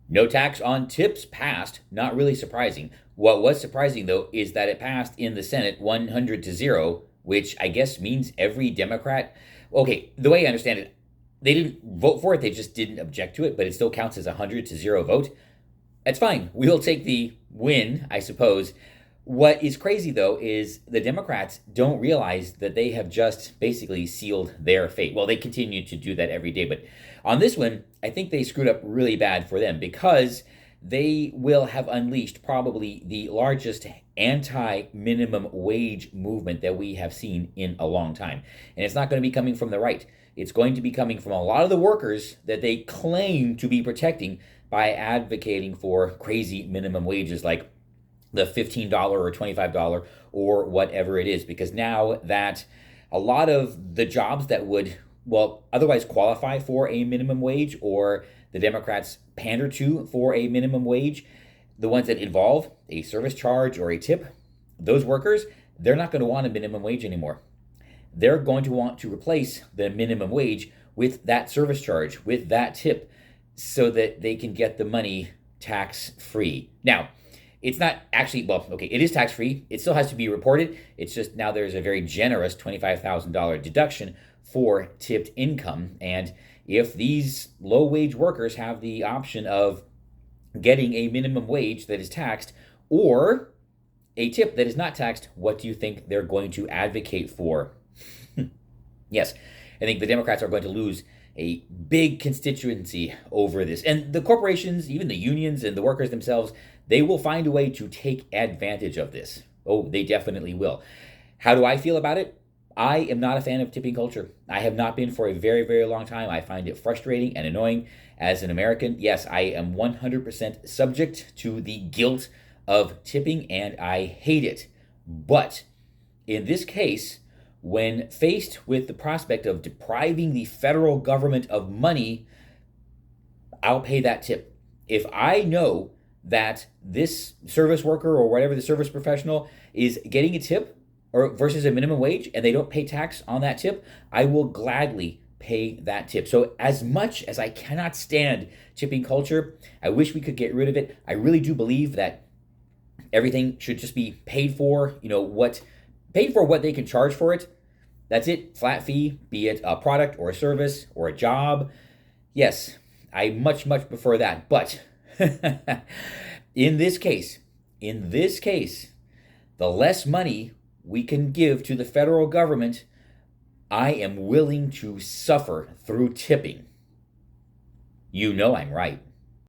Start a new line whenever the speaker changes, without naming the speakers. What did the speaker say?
No tax on tips passed. Not really surprising. What was surprising, though, is that it passed in the Senate 100-0, which I guess means every Democrat. Okay, the way I understand it, they didn't vote for it, they just didn't object to it, but it still counts as a 100-0 vote. That's fine. We'll take the win, I suppose. What is crazy, though, is the Democrats don't realize that they have just basically sealed their fate. Well, they continue to do that every day, but on this one, I think they screwed up really bad for them because they will have unleashed probably the largest anti minimum wage movement that we have seen in a long time. And it's not going to be coming from the right. It's going to be coming from a lot of the workers that they claim to be protecting by advocating for crazy minimum wages like the $15 or $25 or whatever it is. Because now that a lot of the jobs that would, well, otherwise qualify for a minimum wage or the Democrats pander to for a minimum wage, the ones that involve a service charge or a tip, those workers, they're not going to want a minimum wage anymore. They're going to want to replace the minimum wage with that service charge, with that tip, so that they can get the money tax free. Now, it's not actually, well, okay, it is tax free. It still has to be reported. It's just now there's a very generous $25,000 deduction for tipped income. And if these low wage workers have the option of getting a minimum wage that is taxed or a tip that is not taxed, what do you think they're going to advocate for? Yes, I think the Democrats are going to lose a big constituency over this. And the corporations, even the unions and the workers themselves, they will find a way to take advantage of this. Oh, they definitely will. How do I feel about it? I am not a fan of tipping culture. I have not been for a very, very long time. I find it frustrating and annoying as an American. Yes, I am 100% subject to the guilt of tipping and I hate it. But in this case, when faced with the prospect of depriving the federal government of money, I'll pay that tip. If I know that this service worker or whatever the service professional is getting a tip or versus a minimum wage and they don't pay tax on that tip, I will gladly pay that tip. So as much as I cannot stand tipping culture, I wish we could get rid of it. I really do believe that everything should just be paid for, paid for what they can charge for it. That's it, flat fee, be it a product or a service or a job. Yes, I much, much prefer that. But in this case, the less money we can give to the federal government, I am willing to suffer through tipping. You know I'm right.